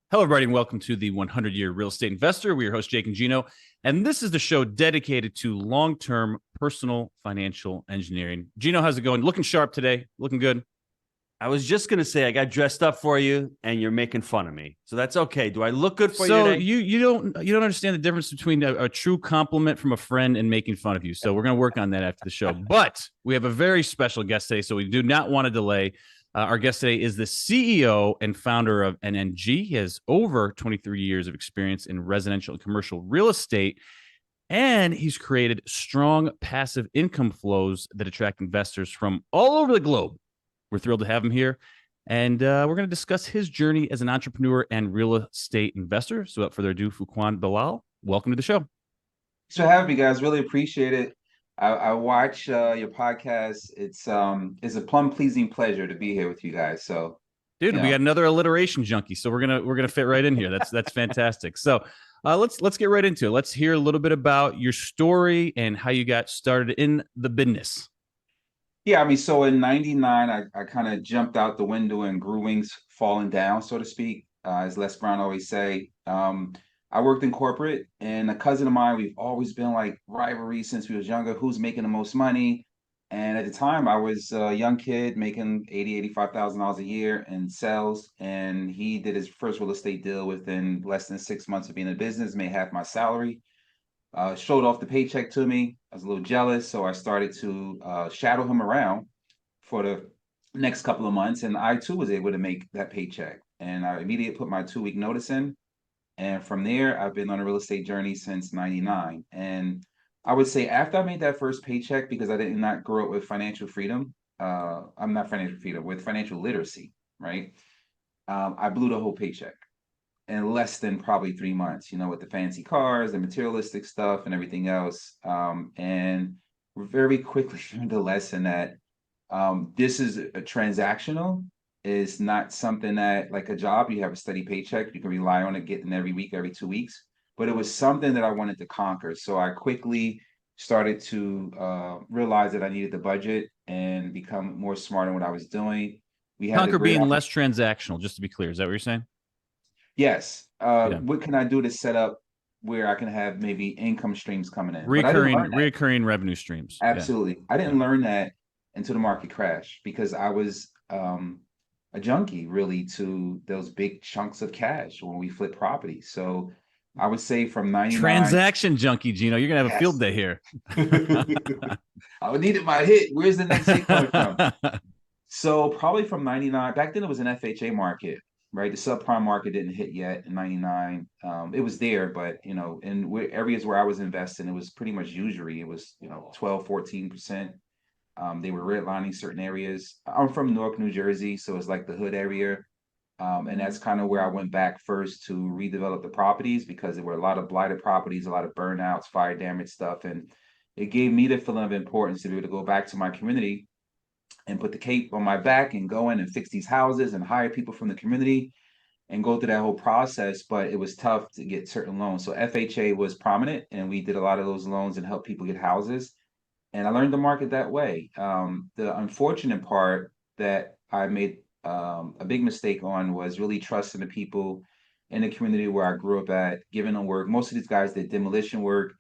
Hello, everybody, and welcome to the 100-Year Real Estate Investor. We're your host, Jake and Gino, and this is the show dedicated to long-term personal financial engineering. Gino, how's it going? Looking sharp today. Looking good. I was just going to say I got dressed up for you and you're making fun of me. So that's okay. Do I look good for you So today? you don't understand the difference between a true compliment from a friend and making fun of you. So we're going to work on that after the show. But we have a very special guest today, so we do not want to delay. Our guest today is the CEO and founder of NNG. He has over 23 years of experience in residential and commercial real estate, and he's created strong passive income flows that attract investors from all over the globe. We're thrilled to have him here, and we're going to discuss his journey as an entrepreneur and real estate investor. So without further ado, Fuquan Bilal, welcome to the show. Thanks for having me, guys. Really appreciate it. I watch your podcast. It's a plum pleasing pleasure to be here with you guys. So, Dude, we got another alliteration junkie, so we're gonna fit right in here. That's fantastic. So let's get right into it. Let's hear a little bit about your story and how you got started in the business. Yeah, I mean, so in '99, I kind of jumped out the window and grew wings falling down, so to speak, as Les Brown always say. I worked in corporate, and a cousin of mine, we've always been like rivalry since we was younger. Who's making the most money? And at the time, I was a young kid making $85,000 a year in sales, and he did his first real estate deal within less than 6 months of being in business, made half my salary. Showed off the paycheck to me. I was a little jealous, so I started to shadow him around for the next couple of months, and I too was able to make that paycheck. And I immediately put my 2-week notice in, and from there, I've been on a real estate journey since '99. And I would say after I made that first paycheck, because I did not grow up with financial freedom, I'm not financial freedom, with financial literacy, right? I blew the whole paycheck in less than probably 3 months, with the fancy cars, the materialistic stuff, and everything else. And very quickly learned the lesson that this is a transactional. Is not something that, like a job, you have a steady paycheck, you can rely on it getting every week, every 2 weeks. But it was something that I wanted to conquer. So I quickly started to realize that I needed the budget and become more smart in what I was doing. We had Conquer being less transactional, just to be clear. Is that what you're saying? Yes. What can I do to set up where I can have maybe income streams coming in? Recurring revenue streams. Absolutely. Yeah. I didn't learn that until the market crashed, because I was a junkie really to those big chunks of cash when we flip properties. So I would say from '99. Transaction junkie, Gino. You're gonna have a field day here. I would need my hit. Where's the next hit coming from? So probably from '99. Back then it was an FHA market, right? The subprime market didn't hit yet in '99. It was there, but in areas where I was investing, it was pretty much usury. It was 12, 14%. They were redlining certain areas. I'm from Newark, New Jersey, so it's like the hood area. And that's kind of where I went back first to redevelop the properties, because there were a lot of blighted properties, a lot of burnouts, fire damage stuff. And it gave me the feeling of importance to be able to go back to my community and put the cape on my back and go in and fix these houses and hire people from the community and go through that whole process. But it was tough to get certain loans. So FHA was prominent, and we did a lot of those loans and helped people get houses. And I learned the market that way. The unfortunate part that I made a big mistake on was really trusting the people in the community where I grew up at, giving them work. Most of these guys did demolition work,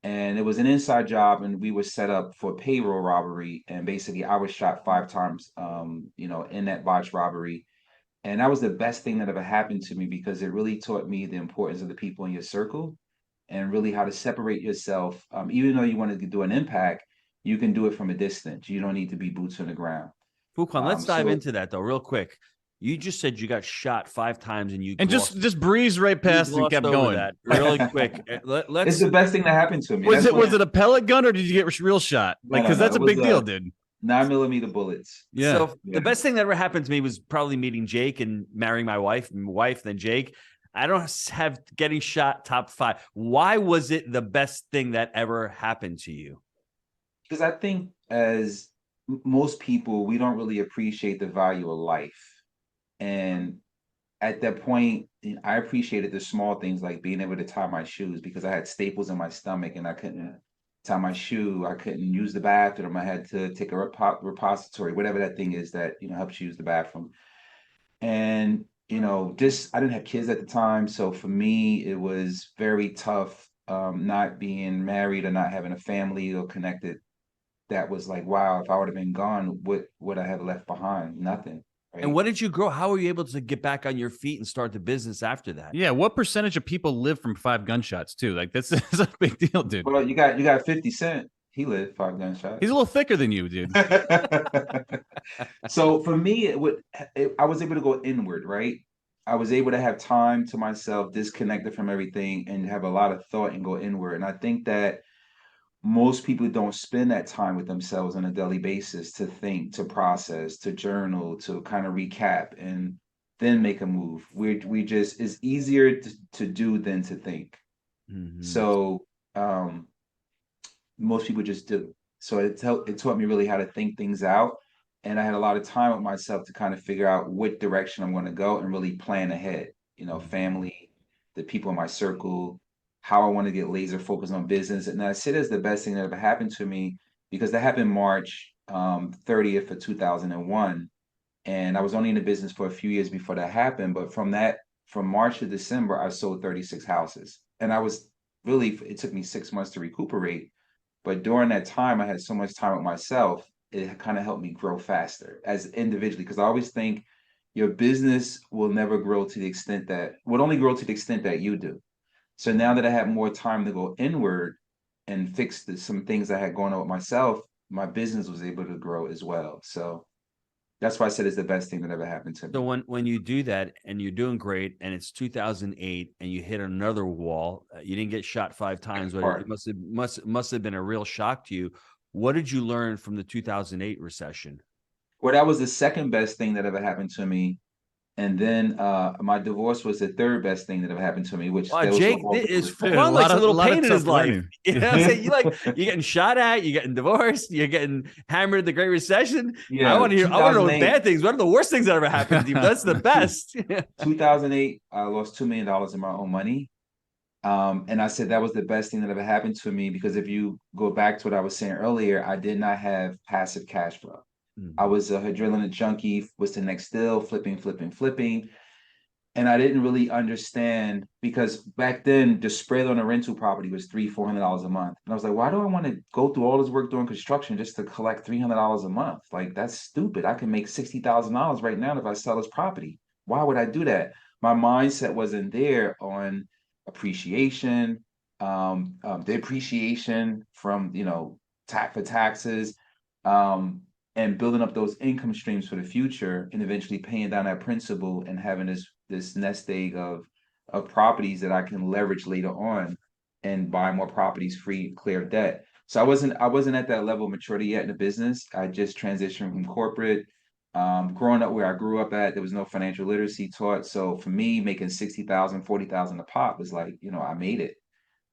and it was an inside job, and we were set up for payroll robbery. And basically, I was shot 5 times, in that botched robbery. And that was the best thing that ever happened to me, because it really taught me the importance of the people in your circle and really how to separate yourself. Even though you want to do an impact, you can do it from a distance. You don't need to be boots on the ground. Fuquan, let's dive into that though, real quick. You just said you got shot 5 times and just breeze right past and kept going. That really quick. It's the best thing that happened to me. Was it a pellet gun, or did you get real shot? Because that's a big deal, dude. 9mm bullets. Yeah. So the best thing that ever happened to me was probably meeting Jake and marrying my wife, then Jake. I don't have getting shot top 5. Why was it the best thing that ever happened to you? Because I think, as most people, we don't really appreciate the value of life. And at that point, I appreciated the small things, like being able to tie my shoes, because I had staples in my stomach and I couldn't tie my shoe. I couldn't use the bathroom. I had to take a repository, whatever that thing is that helps you use the bathroom. And just I didn't have kids at the time. So for me, it was very tough not being married or not having a family or connected. That was like, wow, if I would have been gone, what would I have left behind? Nothing. And Right. what did you grow? How were you able to get back on your feet and start the business after that? Yeah, what percentage of people live from 5 gunshots too? Like that's a big deal, dude. Well, you got 50 Cent. He lived 5 gunshots. He's a little thicker than you, dude. So for me, I was able to go inward, right? I was able to have time to myself, disconnected from everything, and have a lot of thought and go inward. And I think that most people don't spend that time with themselves on a daily basis to think, to process, to journal, to kind of recap and then make a move. We just it's easier to do than to think. Mhm. So most people just do. So it taught me really how to think things out. And I had a lot of time with myself to kind of figure out what direction I'm going to go and really plan ahead. Family, the people in my circle, how I want to get laser focused on business. And I say that's the best thing that ever happened to me because that happened March 30th of 2001. And I was only in the business for a few years before that happened. But from March to December, I sold 36 houses. And it took me 6 months to recuperate, but during that time, I had so much time with myself. It kind of helped me grow faster as individually because I always think your business will never grow to the extent that would only grow to the extent that you do. So now that I have more time to go inward and fix some things I had going on with myself, my business was able to grow as well. So that's why I said it's the best thing that ever happened to So me. when you do that and you're doing great and it's 2008 and you hit another wall, you didn't get shot 5 times, but it Hard. must have been a real shock to you. What did you learn from the 2008 recession? Well, that was the second best thing that ever happened to me. And then my divorce was the third best thing that ever happened to me, which Wow, those were Jake all is Dude, a Fuquan likes lot a of a little lot of pain in his tough life. learning. You know what I'm saying? You're getting shot at, you're getting divorced, you're getting hammered in the Great Recession. I Yeah, want to hear, I want to know the 2008. bad things. What are the worst things that ever happened to you? That's the best. 2008, I lost $2 million in my own money. And I said that was the best thing that ever happened to me because if you go back to what I was saying earlier, I did not have passive cash flow. I Mhm. was a adrenaline junkie, was the next still, flipping, flipping, flipping. And I didn't really understand because back then the spread on a rental property was $300-400 a month. And I was like, why do I want to go through all this work doing construction just to collect $300 a month? Like that's stupid. I can make $60,000 right now if I sell this property. Why would I do that? My mindset wasn't there on appreciation, depreciation from taxes, um, and building up those income streams for the future, and eventually paying down that principal and having this nest egg of properties that I can leverage later on and buy more properties free, clear of debt. So I wasn't at that level of maturity yet in the business. I just transitioned from corporate. Growing up where I grew up at, there was no financial literacy taught. So for me, making 60,000, 40,000 a pop was like, I made it.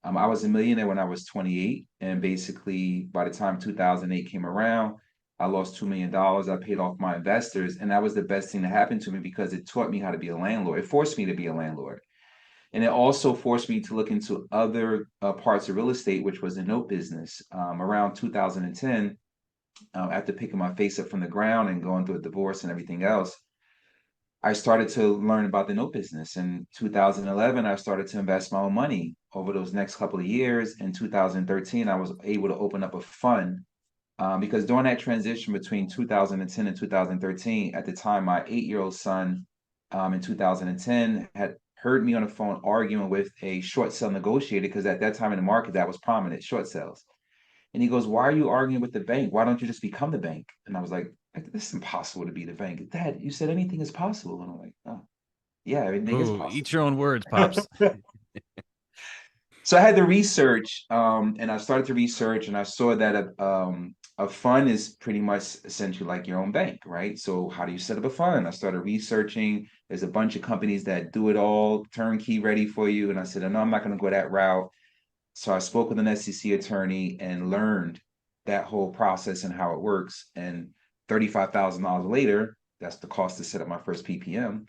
I was a millionaire when I was 28, and basically by the time 2008 came around, I lost $2 million. I paid off my investors, and that was the best thing that happened to me because it taught me how to be a landlord. It forced me to be a landlord, and it also forced me to look into other parts of real estate, which was the note business. Around 2010, after picking my face up from the ground and going through a divorce and everything else, I started to learn about the note business. In 2011, I started to invest my own money. Over those next couple of years, in 2013, I was able to open up a fund because during that transition between 2010 and 2013, at the time, my 8-year-old son in 2010 had heard me on the phone arguing with a short sale negotiator because at that time in the market, that was prominent, short sales. And he goes, "Why are you arguing with the bank? Why don't you just become the bank?" And I was like, "This is impossible to be the bank." "Dad, you said anything is possible." And I'm like, "Oh, yeah, everything is Ooh, possible." eat your own words, pops. So I had to research, and I started to research, and I saw that a fund is pretty much essentially like your own bank, right? So how do you set up a fund? I started researching. There's a bunch of companies that do it all turnkey ready for you, and I said, "No, I'm not going to go that route." So I spoke with an SEC attorney and learned that whole process and how it works. And $35,000 later, that's the cost to set up my first PPM.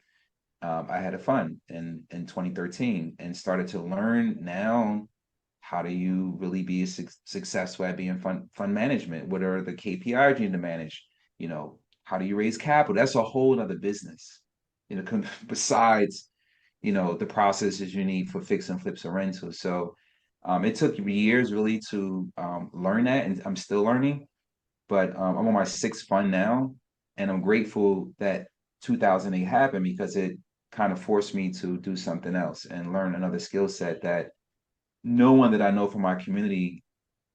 I had a fund in 2013 and started to learn now how do you really be successful at being fund management? What are the KPIs you need to manage? How do you raise capital? That's a whole other business. besides, the processes you need for fix and flips or rentals. So it took years really to learn that, and I'm still learning. But I'm on my sixth fund now, and I'm grateful that 2008 happened because it kind of forced me to do something else and learn another skill set that no one that I know from my community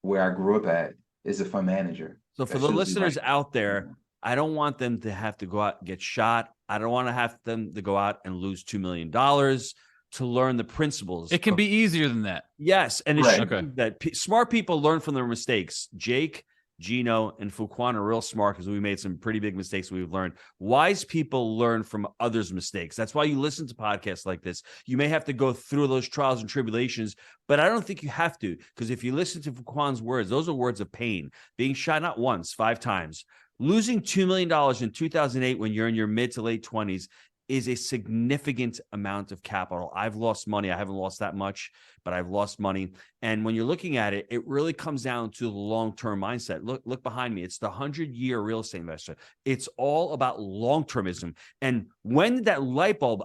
where I grew up at is a fund manager. So for That's the usually listeners like, out there, I don't want them to have to go out and get shot. I don't want to have them to go out and lose $2 million to learn the principles. It can be easier than that. Yes, and it Right. should be that smart people learn from their mistakes. Jake, Gino, and Fuquan are real smart because we made some pretty big mistakes we've learned. Wise people learn from others' mistakes. That's why you listen to podcasts like this. You may have to go through those trials and tribulations, but I don't think you have to, because if you listen to Fuquan's words, those are words of pain. Being shot not once, 5 times. Losing $2 million in 2008 when you're in your mid to late 20s is a significant amount of capital. I've lost money. I haven't lost that much, but I've lost money. And when you're looking at it, it really comes down to the long-term mindset. Look behind me. It's the 100-year real estate investor. It's all about long-termism. And when did that light bulb,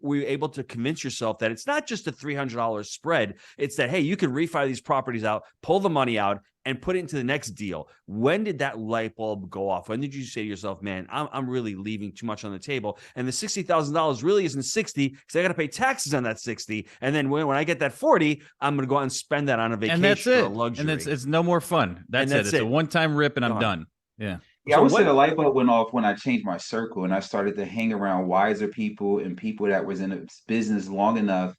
were you able to convince yourself that it's not just a $300 spread? It's that, hey, you can refi these properties out, pull the money out, and put it into the next deal. When did that light bulb go off? When did you say to yourself, man, I'm really leaving too much on the table? And the $60,000 really isn't 60 because I got to pay taxes on that 60. And then when I get that 40, I'm going to go out and spend that on a vacation And that's it. or a luxury. And it's no more fun. That's it. It's a one-time rip and I'm done. Yeah. Yeah, So I would say the light bulb went off when I changed my circle and I started to hang around wiser people and people that was in a business long enough,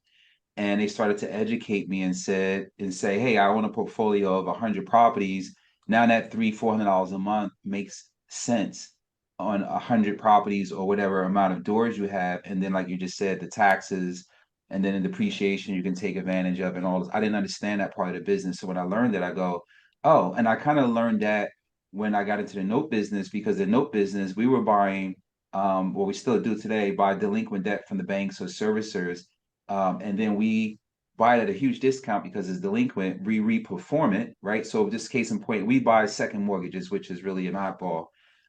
and they started to educate me and say, hey, I own a portfolio of 100 properties. Now that $300-400 a month makes sense on 100 properties or whatever amount of doors you have. And then, like you just said, the taxes and then the depreciation you can take advantage of and all this. I didn't understand that part of the business. So when I learned it, I go, oh, and I kind of learned that when I got into the note business, because the note business, we were buying, what we still do today, buy delinquent debt from the banks or servicers, and then we buy it at a huge discount because it's delinquent. We reperform it, right? So just case in point, we buy second mortgages, which is really an oddball.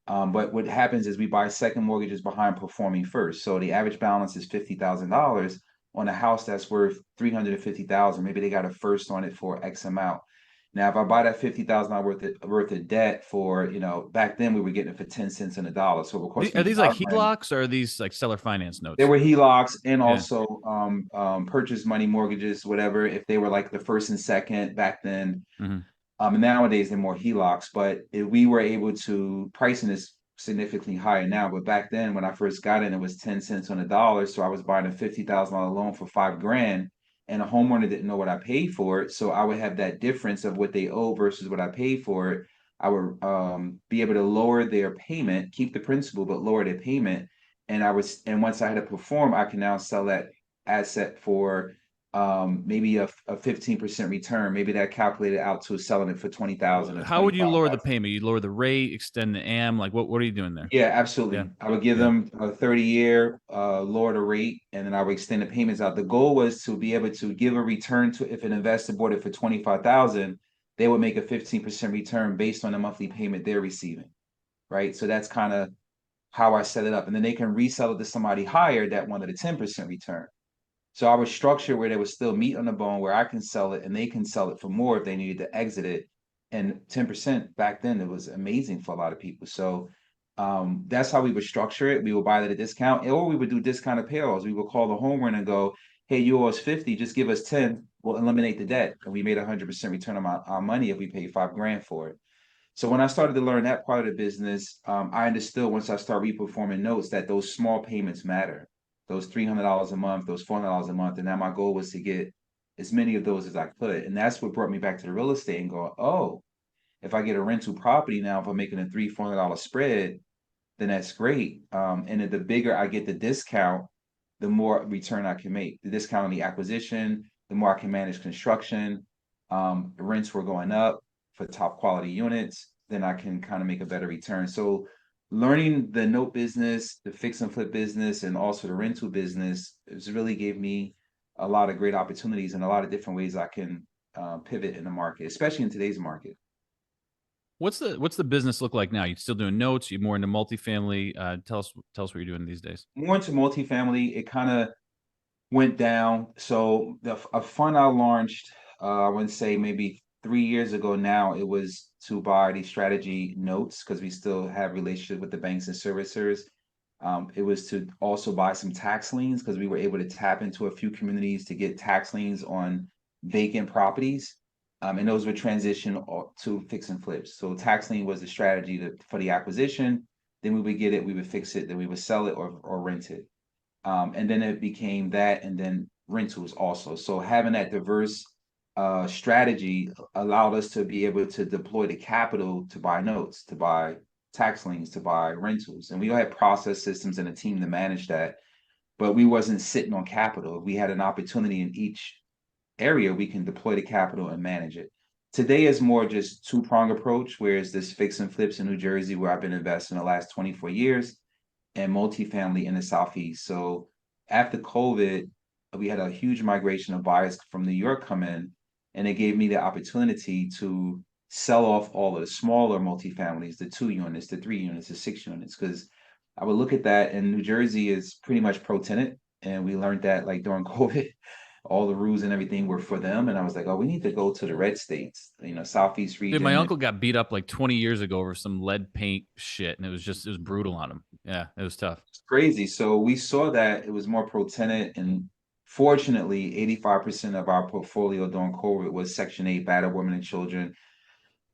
But what happens is we buy second mortgages behind performing first. So the average balance is $50,000 on a house that's worth $350,000. Maybe they got a first on it for X amount. Now, if I buy that $50,000 worth of debt for, back then we were getting it for 10 cents on the dollar. So of course, Are these like HELOCs or are these like seller finance notes? there were HELOCs and also purchase money mortgages, whatever, if they were like the first and second back then. And nowadays they're more HELOCs, but we were able to, pricing is significantly higher now. But back then when I first got in, it was 10 cents on the dollar. So I was buying a $50,000 loan for $5,000, and a homeowner didn't know what I paid for it. So I would have that difference of what they owe versus what I paid for it. I would be able to lower their payment, keep the principal, but lower their payment. And once I had to perform, I can now sell that asset for maybe a 15% return. Maybe that calculated out to selling it for 20,000. How would you lower the payment? You lower the rate, extend the AM. Like what are you doing there? Yeah, absolutely. Yeah. I would give them a 30-year, lower the rate, and then I would extend the payments out. The goal was to be able to give a return to, if an investor bought it for 25,000, they would make a 15% return based on the monthly payment they're receiving. Right. So that's kind of how I set it up. And then they can resell it to somebody higher that wanted a 10% return. So I would structure where there was still meat on the bone where I can sell it and they can sell it for more if they needed to exit it. And 10% back then, it was amazing for a lot of people. So that's how we would structure it. We would buy it at a discount, or we would do discounted payrolls. We would call the homeowner and go, hey, you owe us 50, just give us 10. We'll eliminate the debt. And we made 100% return on our money if we paid $5,000 for it. So when I started to learn that part of the business, I understood once I started reperforming notes that those small payments matter. Those $300 a month, those $400 a month. And now my goal was to get as many of those as I could. And that's what brought me back to the real estate and go, oh, if I get a rental property now, if I'm making a $300-400 spread, then that's great. And the bigger I get the discount, the more return I can make. The discount on the acquisition, the more I can manage construction. The rents were going up for top quality units, then I can kind of make a better return. So learning the note business, the fix and flip business, and also the rental business has really gave me a lot of great opportunities and a lot of different ways I can pivot in the market, especially in today's market. What's the business look like now? You still doing notes? You more into multifamily? Tell us what you're doing these days. More into multifamily. It kind of went down. So a fund I launched, I would say maybe 3 years ago now, it was to buy these strategy notes because we still have relationship with the banks and servicers. It was to also buy some tax liens because we were able to tap into a few communities to get tax liens on vacant properties. And those would transition to fix and flips. So tax lien was the strategy for the acquisition. Then we would get it, we would fix it, then we would sell it or rent it. And then it became that, and then rentals also. So having that diverse strategy allowed us to be able to deploy the capital to buy notes, to buy tax liens, to buy rentals, and we all had process systems and a team to manage that. But we wasn't sitting on capital. If we had an opportunity in each area, we can deploy the capital and manage it. Today is more just two-prong approach, whereas this fix and flips in New Jersey, where I've been investing the last 24 years, and multifamily in the Southeast. So after COVID, we had a huge migration of buyers from New York come in, and it gave me the opportunity to sell off all of the smaller multifamilies, the 2 units, the 3 units, the 6 units, because I would look at that, and New Jersey is pretty much pro-tenant, and we learned that like during COVID, all the rules and everything were for them, and I was like, oh, we need to go to the red states, Southeast Dude, region. my uncle got beat up like 20 years ago over some lead paint shit, and it was brutal on him. Yeah, it was tough. It's crazy. So we saw that it was more pro-tenant, and fortunately, 85% of our portfolio during COVID was Section 8 battered women and children.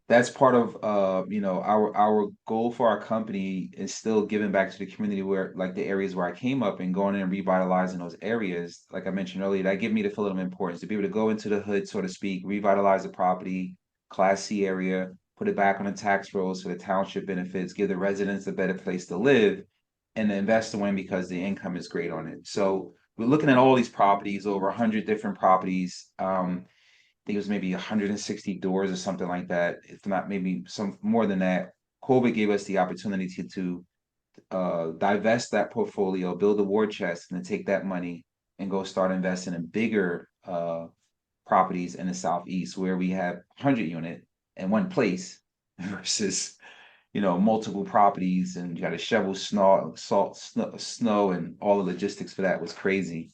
That's part of our goal for our company is still giving back to the community where like the areas where I came up and going in and revitalizing those areas. Like I mentioned earlier, that give me the feeling of importance to be able to go into the hood, so to speak, revitalize the property, Class C area, put it back on the tax rolls for the township benefits, give the residents a better place to live, and the investor win because the income is great on it. So we're looking at all these properties, over 100 different properties. Think it was maybe 160 doors or something like that, if not maybe some more than that. COVID gave us the opportunity to divest that portfolio, build a war chest, and then take that money and go start investing in bigger properties in the Southeast where we have 100 unit in one place versus multiple properties, and you got to shovel snow, and all the logistics for that was crazy.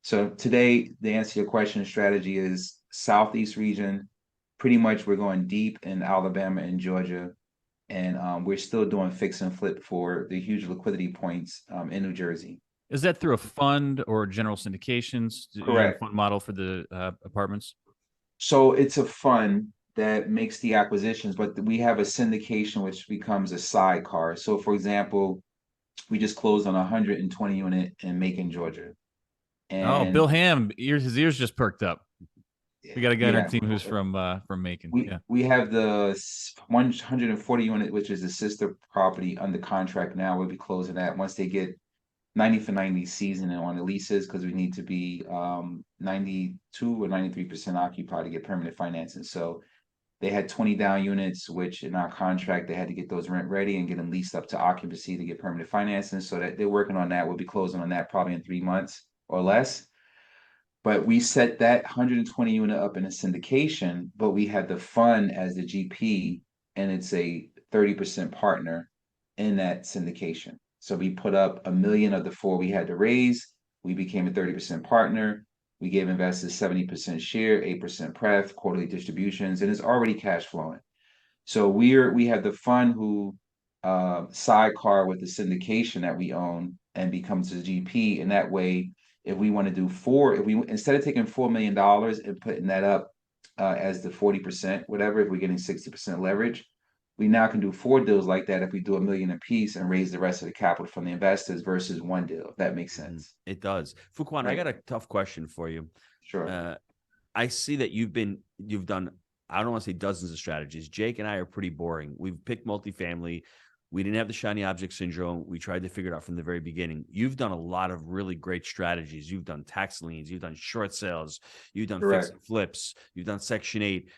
So today, the answer to your question, strategy is Southeast region. Pretty much we're going deep in Alabama and Georgia, and we're still doing fix and flip for the huge liquidity points in New Jersey. Is that through a fund or general syndications? Do you have a Correct. fund model for the apartments? So it's a fund that makes the acquisitions, but we have a syndication which becomes a sidecar. So for example, we just closed on a 120 unit in Macon, Georgia. Oh, And Bill Ham, his ears just perked up. We got a guy on our yeah, team who's from Macon. we Yeah. we have the 140 unit, which is a sister property, under contract now. We'll be closing that once they get 90 for 90 seasoning on the leases, because we need to be 92 or 93% occupied to get permanent financing. So they had 20 down units, which in our contract they had to get those rent ready and get them leased up to occupancy to get permanent financing. So that they're working on that. We'll be closing on that probably in 3 months or less. But we set that 120 unit up in a syndication, but we had the fund as the GP, and it's a 30% partner in that syndication. So we put up $1 million of the four we had to raise. We became a 30% partner. We gave investors 70% share, 8% pref, quarterly distributions, and it's already cash flowing. So we have the fund who sidecar with the syndication that we own and becomes the GP. And that way, if we want to do if we instead of taking $4 million and putting that up as the 40%, whatever, if we're getting 60% leverage, we now can do 4 deals like that if we do $1 million a piece and raise the rest of the capital from the investors versus one deal. If that makes sense. It does. Fuquan, I got a tough question for you. Sure. I see that you've done, I don't want to say dozens of strategies. Jake and I are pretty boring. We've picked multifamily. We didn't have the shiny object syndrome. We tried to figure it out from the very beginning. You've done a lot of really great strategies. You've done tax liens. You've done short sales. You've done fix and flips. You've done Section 8.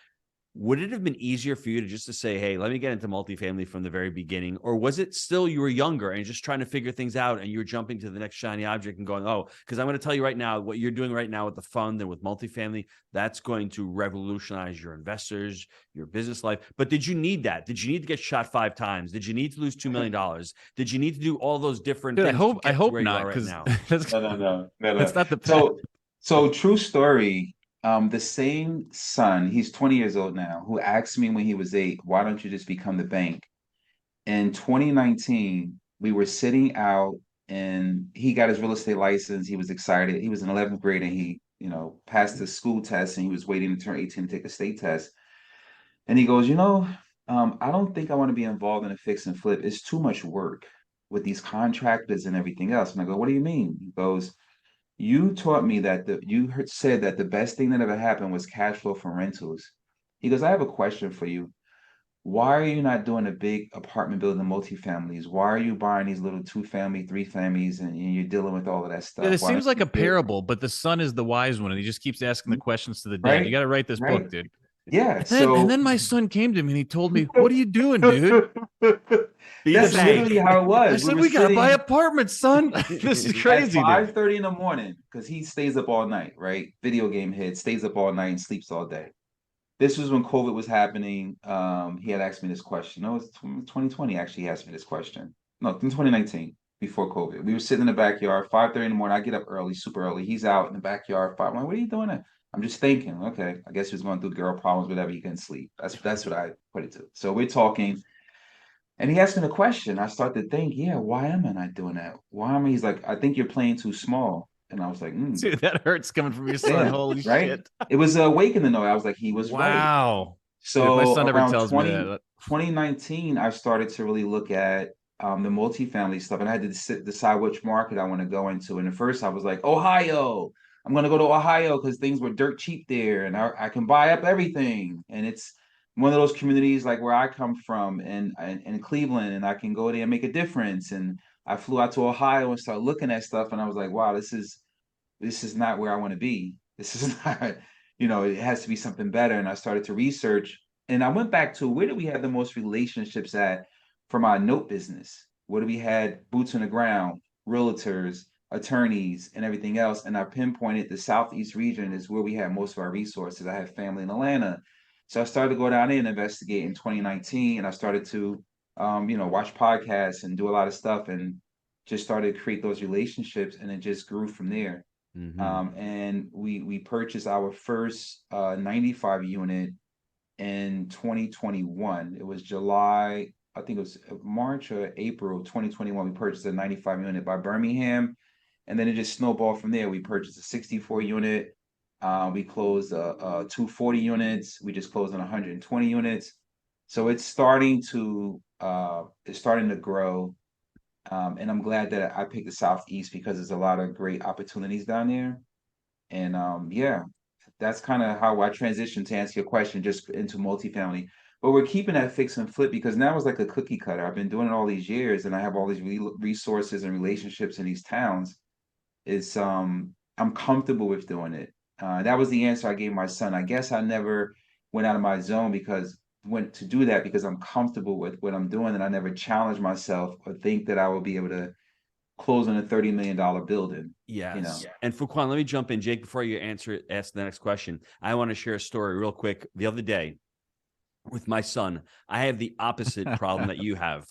would it have been easier for you to just to say, hey, let me get into multifamily from the very beginning? Or was it still you were younger and just trying to figure things out and you were jumping to the next shiny object and going, oh, because I'm going to tell you right now, what you're doing right now with the fund and with multifamily, that's going to revolutionize your investors, your business life. But did you need that? Did you need to get shot 5 times? Did you need to lose $2 million? Did you need to do all those different Dude, things? I hope where not, you are right because now? No. that's not the So true story. The same son, he's 20 years old now, who asked me when he was 8, why don't you just become the bank? In 2019, we were sitting out and he got his real estate license. He was excited. He was in 11th grade and he, passed the school test and he was waiting to turn 18 to take a state test. And he goes, I don't think I want to be involved in a fix and flip. It's too much work with these contractors and everything else. And I go, what do you mean? He goes, you taught me that said that the best thing that ever happened was cash flow from rentals. He goes, I have a question for you. Why are you not doing a big apartment building, multifamilies? Why are you buying these little 2-family, 3-families, and you're dealing with all of that stuff? It Why seems don't like you a parable, but the son is the wise one, and he just keeps asking the questions to the dad. Right? You got to write this Right. book, dude. Yeah. And then my son came to me and he told me, "What are you doing, dude?" That's literally how it was. I said, "We gotta buy apartments, son. This is crazy." At 5:30 in the morning, because he stays up all night, right? Video game head, stays up all night and sleeps all day. This was when COVID was happening. He had asked me this question. No, it was 2020. Actually, he asked me this question. No, in 2019, before COVID. We were sitting in the backyard, 5:30 in the morning. I get up early, super early. He's out in the backyard. I'm like, what are you doing? I'm just thinking, okay, I guess he was going through girl problems, whatever. He couldn't sleep. That's what I put it to. So we're talking, and he asked me the question. I start to think, yeah, why am I not doing that? Why am I? He's like, I think you're playing too small. And I was like, dude, that hurts coming from your son. Yeah, Holy right? shit. It was awakening though. I was like, he was right. Wow. So Dude, my son never around tells me that. 2019, I started to really look at the multifamily stuff, and I had to decide which market I want to go into. And at first, I was like, Ohio. I'm going to go to Ohio because things were dirt cheap there, and I can buy up everything. And it's one of those communities like where I come from, in Cleveland, and I can go there and make a difference. And I flew out to Ohio and started looking at stuff, and I was like, wow, this is not where I want to be. This is not, it has to be something better. And I started to research, and I went back to where do we have the most relationships at from our note business? Where do we had boots on the ground, realtors, attorneys, and everything else? And I pinpointed the Southeast region is where we have most of our resources. I have family in Atlanta. So I started to go down there and investigate in 2019. And I started to, watch podcasts and do a lot of stuff and just started to create those relationships. And it just grew from there. Mm-hmm. And we purchased our first 95 unit in 2021. It was July, I think it was March or April of 2021. We purchased a 95 unit by Birmingham, and then it just snowballed from there. We purchased a 64 unit. We closed 240 units. We just closed on 120 units. So it's starting to grow. And I'm glad that I picked the Southeast because there's a lot of great opportunities down there. And that's kind of how I transitioned to answer your question, just into multifamily. But we're keeping that fix and flip because now it's like a cookie cutter. I've been doing it all these years, and I have all these resources and relationships in these towns. I'm comfortable with doing it. That was the answer I gave my son. I guess I never went out of my zone because I'm comfortable with what I'm doing, and I never challenge myself or think that I will be able to close on a $30 million building. Yes. And Fuquan, let me jump in, Jake, before you ask the next question. I want to share a story real quick. The other day with my son, I have the opposite problem that you have.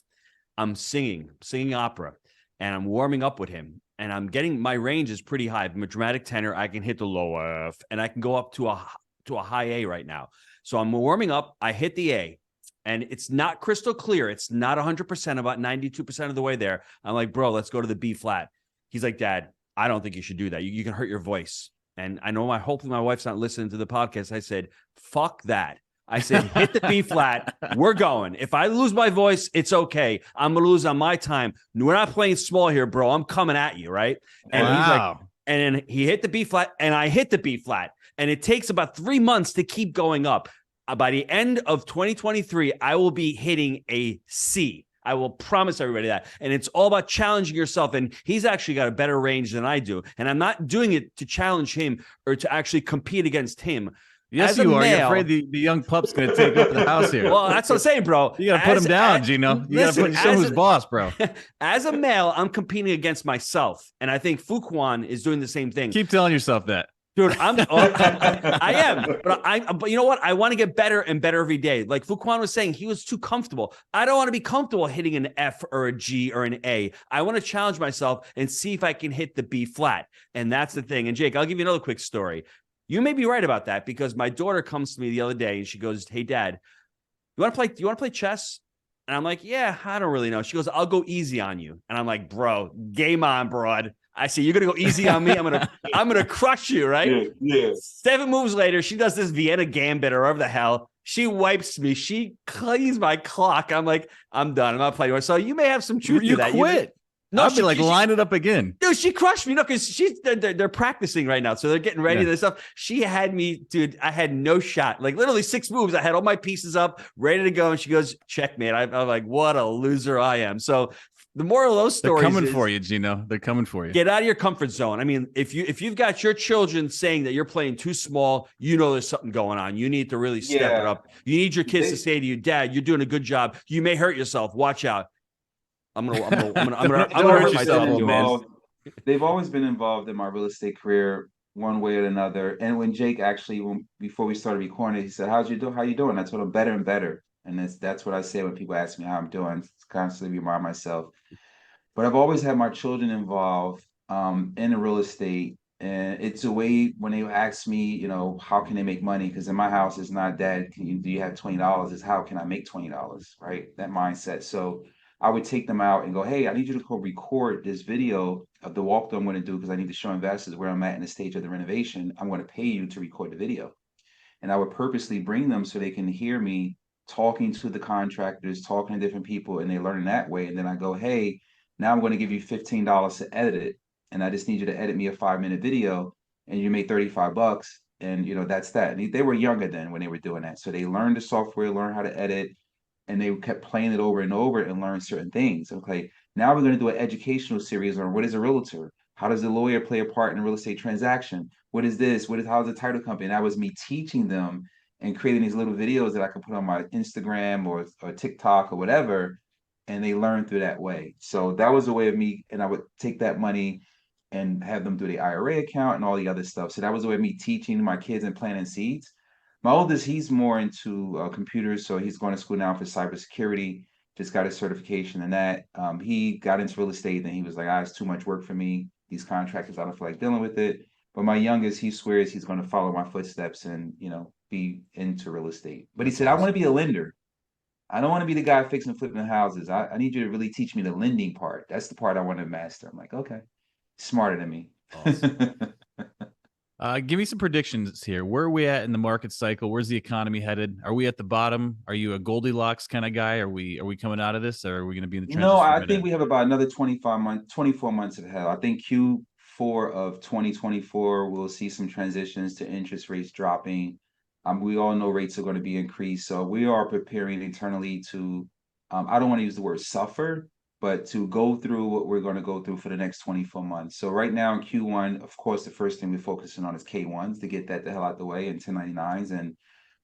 I'm singing opera, and I'm warming up with him, and I'm getting, my range is pretty high. I'm a dramatic tenor. I can hit the low F, and I can go up to a high A right now. So I'm warming up. I hit the A, and it's not crystal clear. It's not 100%, about 92% of the way there. I'm like, bro, let's go to the B flat. He's like, Dad, I don't think you should do that. You can hurt your voice. And I know hopefully my wife's not listening to the podcast. I said, fuck that. I said, hit the B flat. We're going. If I lose my voice, it's okay. I'm going to lose on my time. We're not playing small here, bro. I'm coming at you, right? And he's like, and then he hit the B flat, and I hit the B flat. And it takes about 3 months to keep going up. By the end of 2023, I will be hitting a C. I will promise everybody that. And it's all about challenging yourself. And he's actually got a better range than I do. And I'm not doing it to challenge him or to actually compete against him. Yes, as a you are. You're male, afraid the young pup's going to take over the house here. well, that's what I'm saying, bro. You got to put him down, Gino. You got to put show who's boss, bro. As a male, I'm competing against myself, and I think Fuquan is doing the same thing. Keep telling yourself that. Dude, I am, but you know what? I want to get better and better every day. Like Fuquan was saying, he was too comfortable. I don't want to be comfortable hitting an F or a G or an A. I want to challenge myself and see if I can hit the B flat. And that's the thing. And Jake, I'll give you another quick story. You may be right about that because my daughter comes to me the other day and she goes, "Hey, Dad, you want to play chess?" And I'm like, "Yeah, I don't really know." She goes, "I'll go easy on you." And I'm like, "Bro, game on, broad." I say, "You're gonna go easy on me. I'm gonna crush you, right?" Yeah. 7 moves later, she does this Vienna Gambit or whatever the hell. She wipes me. She cleans my clock. I'm like, I'm done. I'm not playing anymore. So you may have some truth You to that. quit. No, I'd be like, line it up again. Dude, she crushed me. No, because they're practicing right now. So they're getting ready and stuff. She had me, dude. I had no shot. Like literally 6 moves. I had all my pieces up, ready to go. And she goes, "Checkmate." I'm like, what a loser I am. So the moral of those stories They're coming for you, Gino. They're coming for you. Get out of your comfort zone. I mean, if you've got your children saying that you're playing too small, you know there's something going on. You need to really step it up. You need your kids to say to you, "Dad, you're doing a good job. You may hurt yourself. Watch out." I'm gonna hurt myself, man. They've always been involved in my real estate career one way or another. And when Jake actually, before we started recording, he said, "How's you doing? How you doing?" I told him, "Better and better." And that's what I say when people ask me how I'm doing. It's constantly remind myself. But I've always had my children involved in the real estate. And it's a way when they ask me, how can they make money? Because in my house, it's not, "Dad, do you have $20? It's how can I make $20? Right? That mindset. So I would take them out and go, "Hey, I need you to go record this video of the walkthrough I'm going to do because I need to show investors where I'm at in the stage of the renovation. I'm going to pay you to record the video." And I would purposely bring them so they can hear me talking to the contractors, talking to different people, and they learn that way. And then I go, "Hey, now I'm going to give you $15 to edit it. And I just need you to edit me a 5-minute video and you make $35. And that's that." And they were younger then when they were doing that. So they learned the software, learned how to edit, and they kept playing it over and over and learned certain things. Okay, now we're going to do an educational series on what is a realtor, how does the lawyer play a part in a real estate transaction, what is this, how's the title company. And that was me teaching them and creating these little videos that I could put on my Instagram or TikTok or whatever, and they learned through that way. So that was a way of me, and I would take that money and have them do the IRA account and all the other stuff. So that was the way of me teaching my kids and planting seeds. My oldest, he's more into computers, so he's going to school now for cybersecurity. Just got his certification in that. He got into real estate, and he was like, "It's too much work for me. These contractors, I don't feel like dealing with it." But my youngest, he swears he's going to follow my footsteps and be into real estate. But he said, "I want to be a lender. I don't want to be the guy fixing flipping houses. I need you to really teach me the lending part. That's the part I want to master." I'm like, "Okay." Smarter than me. Awesome. Give me some predictions here. Where are we at in the market cycle? Where's the economy headed? Are we at the bottom? Are you a Goldilocks kind of guy? Are we coming out of this, or are we going to be in the trenches? I think we have about another 24 months of hell. I think Q4 of 2024 we'll see some transitions to interest rates dropping. We all know rates are going to be increased, so we are preparing internally to. I don't want to use the word suffer, but to go through what we're going to go through for the next 24 months. So right now in Q1, of course, the first thing we're focusing on is K1s to get that the hell out the way, and 1099s, and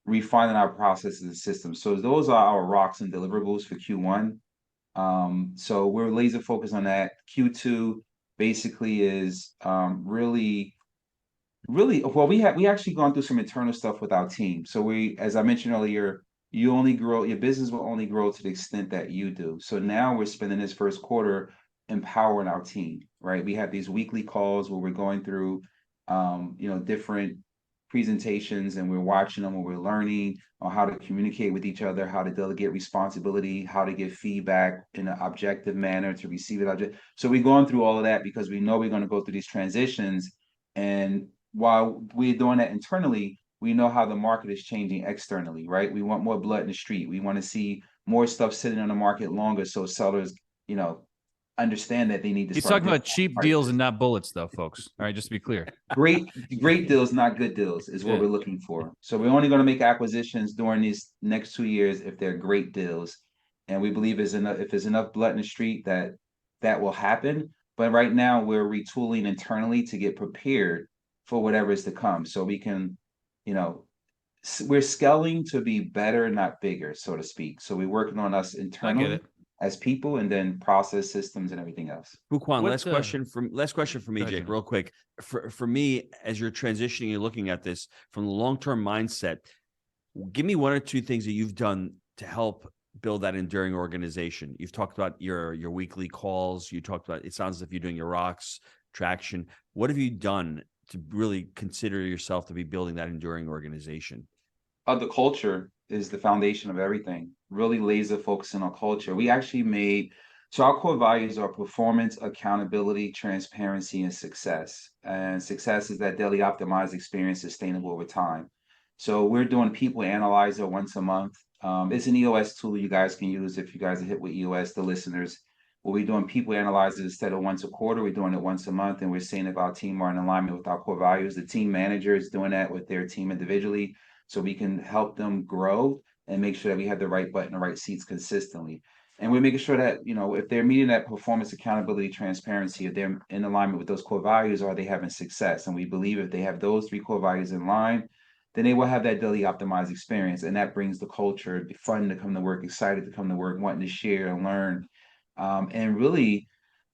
refining our processes and systems. So those are our rocks and deliverables for Q1. So we're laser focused on that. Q2 basically is really well. We actually gone through some internal stuff with our team. So as I mentioned earlier, your business will only grow to the extent that you do. So now we're spending this first quarter empowering our team, right? We have these weekly calls where we're going through, different presentations, and we're watching them, and we're learning on how to communicate with each other, how to delegate responsibility, how to give feedback in an objective manner to receive it. So we're going through all of that because we know we're going to go through these transitions. And while we're doing that internally, we know how the market is changing externally, right? We want more blood in the street. We want to see more stuff sitting on the market longer, so sellers, understand that they need to. He's talking about cheap deals and not bullets, though, folks. All right, just to be clear. Great deals, not good deals, is what we're looking for. So we're only going to make acquisitions during these next 2 years if they're great deals, and we believe if there's enough blood in the street that will happen. But right now we're retooling internally to get prepared for whatever is to come, so we can we're scaling to be better, not bigger, so to speak. So we're working on us I get internally it. as people, and then process systems and everything else. Fuquan, What, last question from me, go ahead, Jake, Gino. real quick. For me, as you're transitioning and looking at this from the long-term mindset, give me one or two things that you've done to help build that enduring organization. You've talked about your weekly calls. You talked about, it sounds as if you're doing your rocks traction. What have you done to really consider yourself to be building that enduring organization? The culture is the foundation of everything. Really laser focusing on culture. We actually made so our core values are performance, accountability, transparency, and success. And success is that daily optimized experience sustainable over time. So we're doing people analyzer once a month. It's an EOS tool you guys can use if you guys are hit with EOS, the listeners. What we're doing people analyzers instead of once a quarter, we're doing it once a month, and we're seeing if our team are in alignment with our core values. The team manager is doing that with their team individually, so we can help them grow and make sure that we have the right button, the right seats consistently. And we're making sure that, if they're meeting that performance, accountability, transparency, if they're in alignment with those core values, are they having success? And we believe if they have those three core values in line, then they will have that daily optimized experience. And that brings the culture, the fun to come to work, excited to come to work, wanting to share and learn. And really,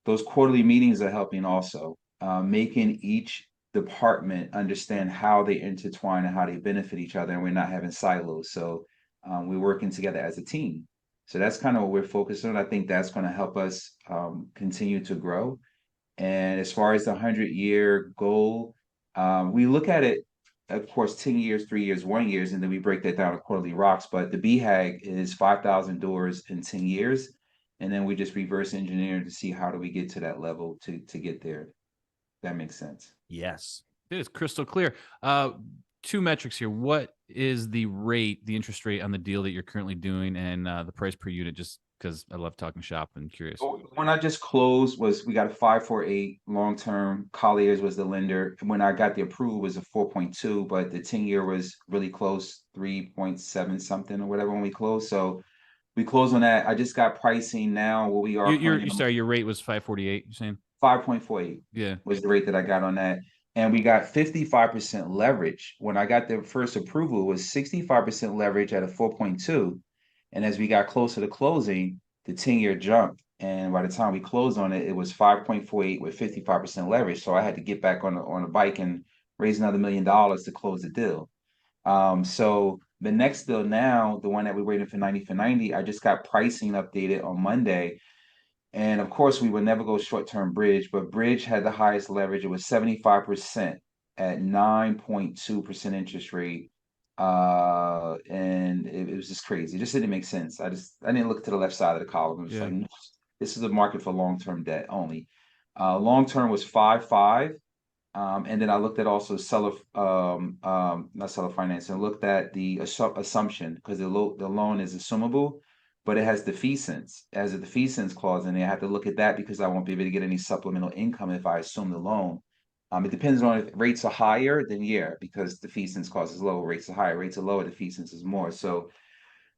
those quarterly meetings are helping also, making each department understand how they intertwine and how they benefit each other, and we're not having silos. So we're working together as a team. So that's kind of what we're focused on. I think that's going to help us continue to grow. And as far as the 100-year goal, we look at it, of course, 10 years, 3 years, 1 years, and then we break that down to quarterly rocks. But the BHAG is 5,000 doors in 10 years. And then we just reverse engineer to see how do we get to that level to get there. That makes sense. Yes. It is crystal clear. Two metrics here. What is the rate, the interest rate on the deal that you're currently doing, and the price per unit? Just because I love talking shop and curious. When I just closed, we got a 5.48 long term. Colliers was the lender. When I got the approval, it was a 4.2, but the 10-year was really close, 3.7 something or whatever when we closed. So we closed on that. I just got pricing now. What we are You're sorry, your rate was 548. You're saying 5.48. Yeah, was the rate that I got on that. And we got 55% leverage. When I got the first approval, it was 65% leverage at a 4.2. And as we got closer to closing, the 10-year jumped. And by the time we closed on it, it was 5.48 with 55% leverage. So I had to get back on the bike and raise another $1 million to close the deal. So the next deal now, the one that we're waiting for 90 for 90, I just got pricing updated on Monday. And of course, we would never go short-term bridge, but bridge had the highest leverage. It was 75% at 9.2% interest rate. And it was just crazy. It just didn't make sense. I didn't look to the left side of the column. It was like, no, this is a market for long-term debt only. Long-term was 5.5. And then I looked at also seller, not seller financing. I looked at the assumption because the loan is assumable, but it has defeasance, as a defeasance clause, and I have to look at that because I won't be able to get any supplemental income if I assume the loan. It depends on if rates are higher, then because defeasance clause is lower, rates are higher, rates are lower, defeasance is more. So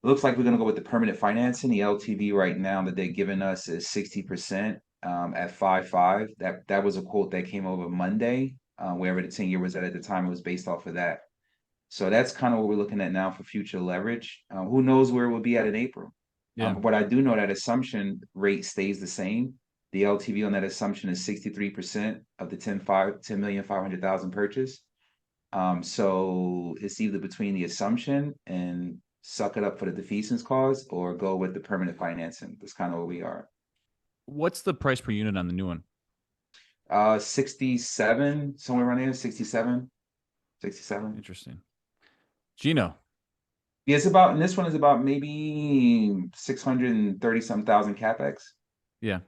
it looks like we're gonna go with the permanent financing. The LTV right now that they're giving us is 60%, at 5.5. That was a quote that came over Monday, wherever the 10-year was at the time. It was based off of that. So that's kind of what we're looking at now for future leverage. Who knows where we'll be at in April? What I do know, that assumption rate stays the same. The LTV on that assumption is 63% of the 10,500,000 purchase. So it's either between the assumption and suck it up for the defeasance clause or go with the permanent financing. That's kind of where we are. What's the price per unit on the new one? 67, somewhere around there, 67. Interesting. Gino. Yeah, it's about, and this one is about maybe 630 some thousand capex. Yeah.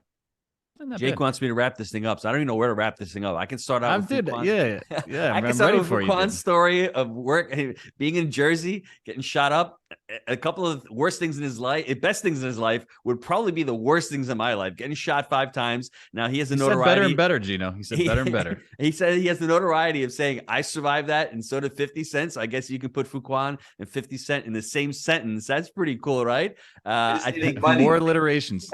Jake wants me to wrap this thing up, so I don't even know where to wrap this thing up. I can start out with Fuquan. Yeah. I can start with Fuquan's story of work, being in Jersey, getting shot up. A couple of worst things in his life, best things in his life would probably be the worst things in my life. Getting shot 5 times. Now he has the notoriety. Better and better, Gino. He said better and better. He said he has the notoriety of saying, I survived that, and so did 50 Cent. So I guess you can put Fuquan and 50 Cent in the same sentence. That's pretty cool, right? I think more alliterations.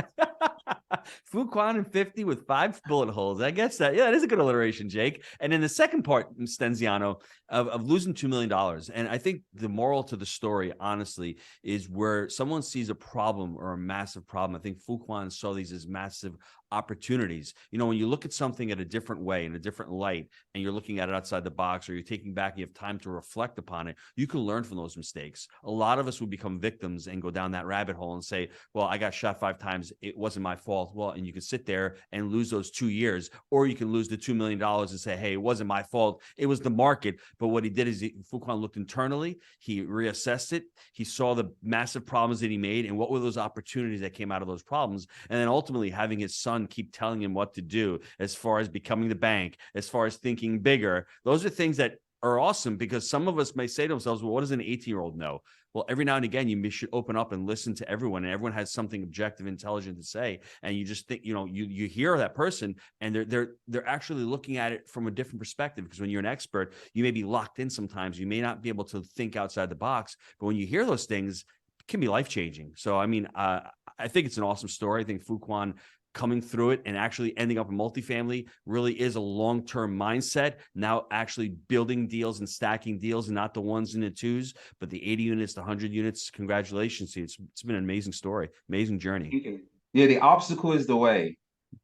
Fuquan and 50 with 5 bullet holes. I guess that, yeah, that is a good alliteration, Jake. And then the second part, Stenziano, of losing $2 million. And I think the moral to the story, honestly, is where someone sees a problem or a massive problem. I think Fuquan saw these as massive opportunities. You know, when you look at something at a different way, in a different light, and you're looking at it outside the box, or you're taking back, you have time to reflect upon it, you can learn from those mistakes. A lot of us would become victims and go down that rabbit hole and say, well, I got shot 5 times. It wasn't my fault. Well, and you can sit there and lose those 2 years, or you can lose the $2 million and say, hey, it wasn't my fault. It was the market. But what he did is Fuquan looked internally. He reassessed it. He saw the massive problems that he made and what were those opportunities that came out of those problems. And then ultimately having his son keep telling him what to do as far as becoming the bank, as far as thinking bigger. Those are things that are awesome, because some of us may say to themselves, well, what does an 18-year-old know? Well, every now and again, you should open up and listen to everyone, and everyone has something objective, intelligent to say. And you just think, you know, you hear that person, and they're actually looking at it from a different perspective. Because when you're an expert, you may be locked in sometimes. You may not be able to think outside the box. But when you hear those things, it can be life-changing. So, I mean, I think it's an awesome story. I think Fuquan coming through it and actually ending up in multifamily really is a long-term mindset. Now actually building deals and stacking deals, and not the ones and the twos, but the 80 units, the 100 units. Congratulations to you. It's been an amazing story, amazing journey. Yeah, the obstacle is the way.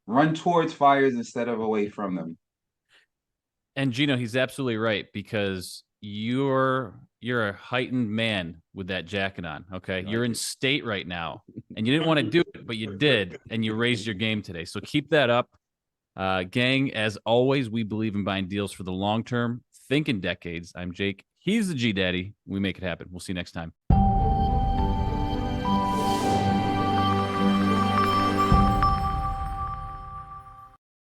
Run towards fires instead of away from them. And Gino, he's absolutely right, because you're a heightened man with that jacket on. Okay. You're in state right now, and you didn't want to do it, but you did, and you raised your game today. So keep that up. Gang, as always, we believe in buying deals for the long term. Think in decades. I'm Jake. He's the G Daddy. We make it happen. We'll see you next time.